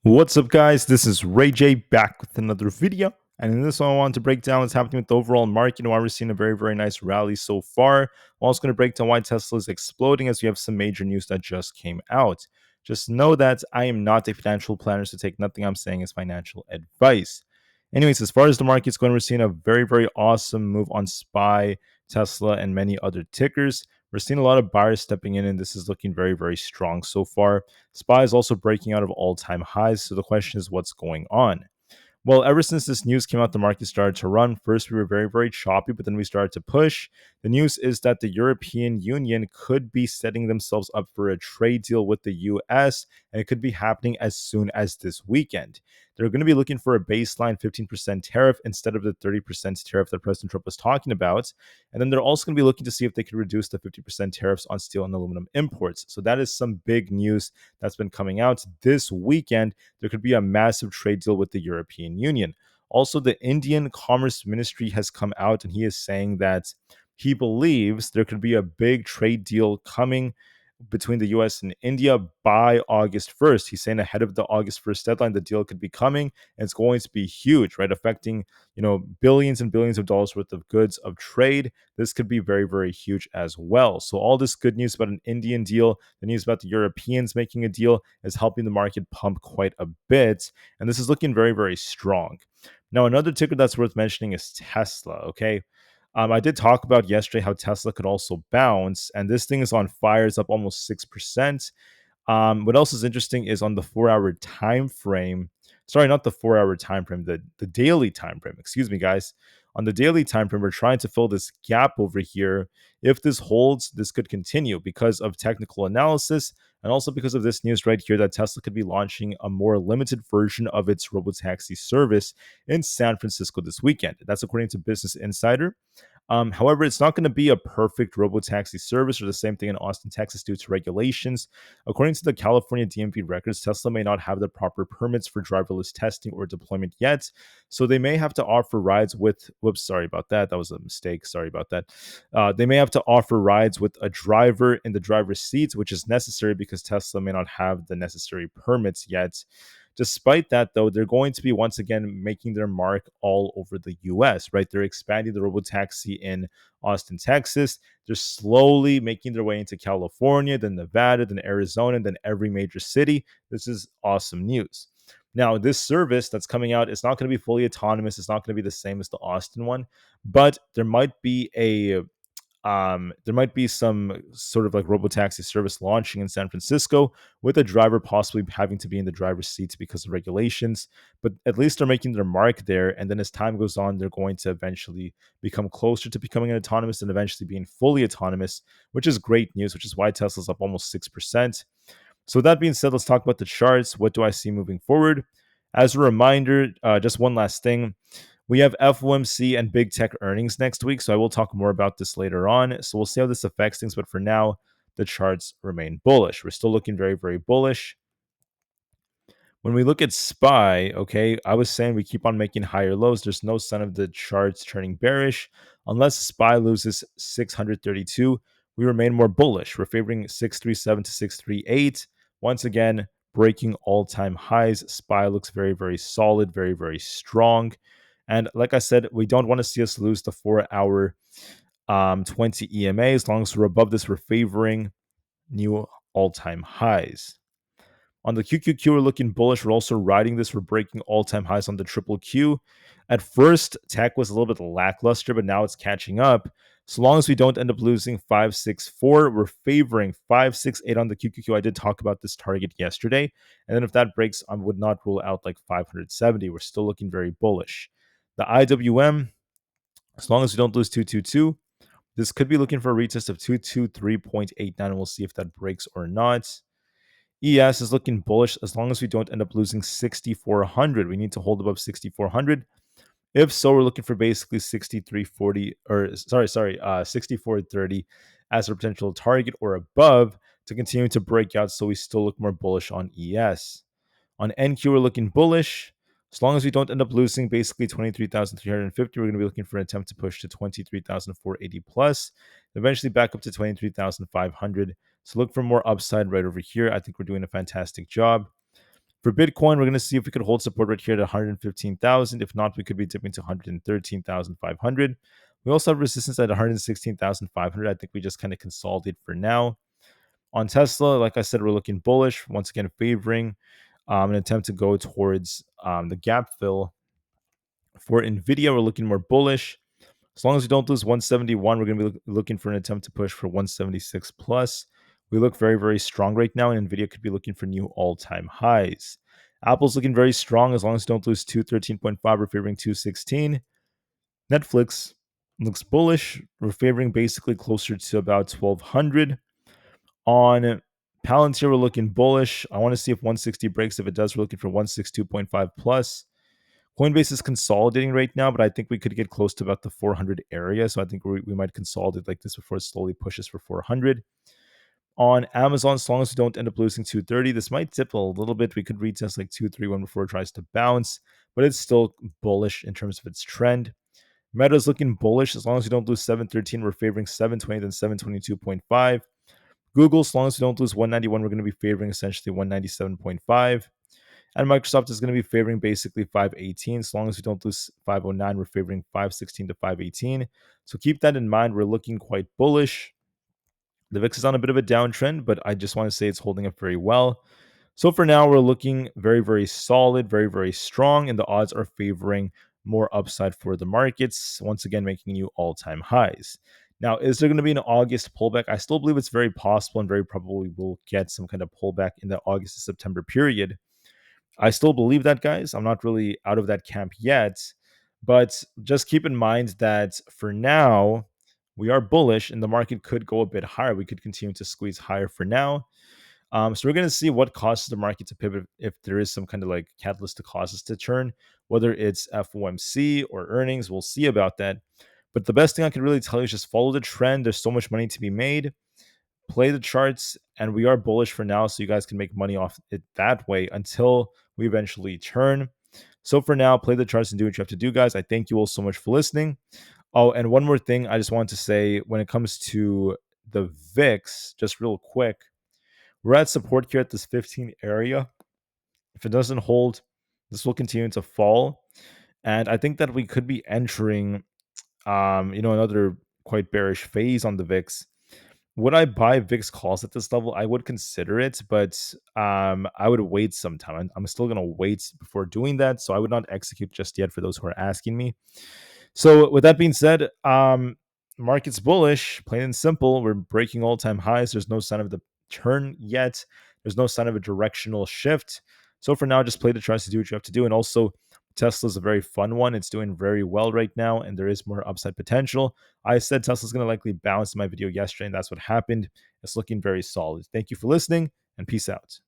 What's up, guys? This is Rey-Jay back with another video. And in this one, I want to break down what's happening with the overall market and why we're seeing a very nice rally so far. I'm also going to break down why Tesla is exploding as we have some major news that just came out. Just know that I am not a financial planner, so take nothing I'm saying as financial advice. Anyways, as far as the market's going, we're seeing a very awesome move on SPY, Tesla, and many other tickers. We're seeing a lot of buyers stepping in, and this is looking very strong so far. SPY is also breaking out of all-time highs, so the question is what's going on? Well, ever since this news came out, the market started to run. First, we were very choppy, but then we started to push. The news is that the European Union could be setting themselves up for a trade deal with the US, and it could be happening as soon as this weekend. They're going to be looking for a baseline 15% tariff instead of the 30% tariff that President Trump was talking about. And then they're also going to be looking to see if they could reduce the 50% tariffs on steel and aluminum imports. So that is some big news that's been coming out this weekend. There could be a massive trade deal with the European Union. Also, the Indian Commerce Ministry has come out and he is saying that he believes there could be a big trade deal coming between the US and India by August 1st. He's saying ahead of the August 1st deadline, the deal could be coming and it's going to be huge, right? Affecting, billions and billions of dollars worth of goods of trade. This could be very huge as well. So all this good news about an Indian deal, the news about the Europeans making a deal is helping the market pump quite a bit. And this is looking very strong. Now, another ticker that's worth mentioning is Tesla, okay? I did talk about yesterday how Tesla could also bounce, and this thing is on fire. It's up almost 6%. What else is interesting is on the 4-hour time frame. Sorry, not the 4-hour time frame, the daily time frame. Excuse me, guys. On the daily time frame, we're trying to fill this gap over here. If this holds, this could continue because of technical analysis and also because of this news right here that Tesla could be launching a more limited version of its robotaxi service in San Francisco this weekend. That's according to Business Insider. However, it's not going to be a perfect robotaxi service or the same thing in Austin, Texas due to regulations. According to the California DMV records, Tesla may not have the proper permits for driverless testing or deployment yet. So they may have to offer rides with, whoops, sorry about that. That was a mistake. Sorry about that. They may have to offer rides with a driver in the driver's seat, which is necessary because Tesla may not have the necessary permits yet. Despite that, though, they're going to be once again making their mark all over the US, right? They're expanding the robotaxi in Austin, Texas. They're slowly making their way into California, then Nevada, then Arizona, and then every major city. This is awesome news. Now, this service that's coming out is not going to be fully autonomous. It's not going to be the same as the Austin one, but there might be some sort of like robotaxi service launching in San Francisco with a driver possibly having to be in the driver's seat because of regulations. But at least they're making their mark there. And then as time goes on, they're going to eventually become closer to becoming an autonomous and eventually being fully autonomous, which is great news, which is why Tesla's up almost 6%. So, with that being said, let's talk about the charts. What do I see moving forward? As a reminder, just one last thing. We have FOMC and big tech earnings next week, so I will talk more about this later on. So we'll see how this affects things, but for now, the charts remain bullish. We're still looking very bullish. When we look at SPY, okay, I was saying we keep on making higher lows. There's no sign of the charts turning bearish. Unless SPY loses 632, we remain more bullish. We're favoring 637 to 638. Once again, breaking all-time highs. SPY looks very solid, very strong. And like I said, we don't want to see us lose the 4-hour 20 EMA. As long as we're above this, we're favoring new all-time highs. On the QQQ, we're looking bullish. We're also riding this. We're breaking all-time highs on the triple Q. At first, tech was a little bit lackluster, but now it's catching up. So long as we don't end up losing 564, we're favoring 568 on the QQQ. I did talk about this target yesterday. And then if that breaks, I would not rule out like 570. We're still looking very bullish. The IWM, as long as we don't lose 222, this could be looking for a retest of 223.89, and we'll see if that breaks or not. ES is looking bullish as long as we don't end up losing 6,400. We need to hold above 6,400. If so, we're looking for basically 63.40 or 64.30 as a potential target or above to continue to break out, so we still look more bullish on ES. On NQ, we're looking bullish. As long as we don't end up losing basically 23,350, we're going to be looking for an attempt to push to 23,480 plus, eventually back up to 23,500. So look for more upside right over here. I think we're doing a fantastic job. For Bitcoin, we're going to see if we could hold support right here at 115,000. If not, we could be dipping to 113,500. We also have resistance at 116,500. I think we just kind of consolidate for now. On Tesla, like I said, we're looking bullish, once again favoring an attempt to go towards the gap fill. For Nvda, we're looking more bullish. As long as we don't lose 171, we're going to be looking for an attempt to push for 176 plus. We look very, very strong right now, and Nvidia could be looking for new all-time highs. Apple's looking very strong. As long as we don't lose 213.5, we're favoring 216. Netflix looks bullish. We're favoring basically closer to about 1200. On Palantir, we're looking bullish. I want to see if 160 breaks. If it does, we're looking for 162.5 plus. Coinbase is consolidating right now, but I think we could get close to about the 400 area. So I think we might consolidate like this before it slowly pushes for 400. On Amazon, as long as we don't end up losing 230, this might dip a little bit. We could retest like 231 before it tries to bounce, but it's still bullish in terms of its trend. Meta is looking bullish. As long as we don't lose 713, we're favoring 720, then 722.5. Google, as long as we don't lose 191, we're going to be favoring essentially 197.5. And Microsoft is going to be favoring basically 518. As long as we don't lose 509, we're favoring 516 to 518. So keep that in mind. We're looking quite bullish. The VIX is on a bit of a downtrend, but I just want to say it's holding up very well. So for now, we're looking very, very solid, very, very strong, and the odds are favoring more upside for the markets, once again making new all-time highs. Now, is there going to be an August pullback? I still believe it's very possible and very probably we'll get some kind of pullback in the August to September period. I still believe that, guys. I'm not really out of that camp yet, but just keep in mind that for now, we are bullish and the market could go a bit higher. We could continue to squeeze higher for now. So we're going to see what causes the market to pivot if there is some kind of like catalyst to cause us to turn, whether it's FOMC or earnings. We'll see about that. But the best thing I can really tell you is just follow the trend. There's so much money to be made. Play the charts, and we are bullish for now, so you guys can make money off it that way until we eventually turn. So for now, play the charts and do what you have to do, guys. I thank you all so much for listening. Oh, and one more thing I just wanted to say when it comes to the VIX, just real quick, we're at support here at this 15 area. If it doesn't hold, this will continue to fall. And I think that we could be entering, another quite bearish phase on the VIX. Would I buy VIX calls at this level? I would consider it, but I would wait some time. I'm still going to wait before doing that. So I would not execute just yet for those who are asking me. So with that being said, market's bullish, plain and simple. We're breaking all-time highs. There's no sign of the turn yet. There's no sign of a directional shift. So for now, just play the charts to do what you have to do. And also, Tesla's a very fun one. It's doing very well right now, and there is more upside potential. I said Tesla's going to likely bounce in my video yesterday, and that's what happened. It's looking very solid. Thank you for listening, and peace out.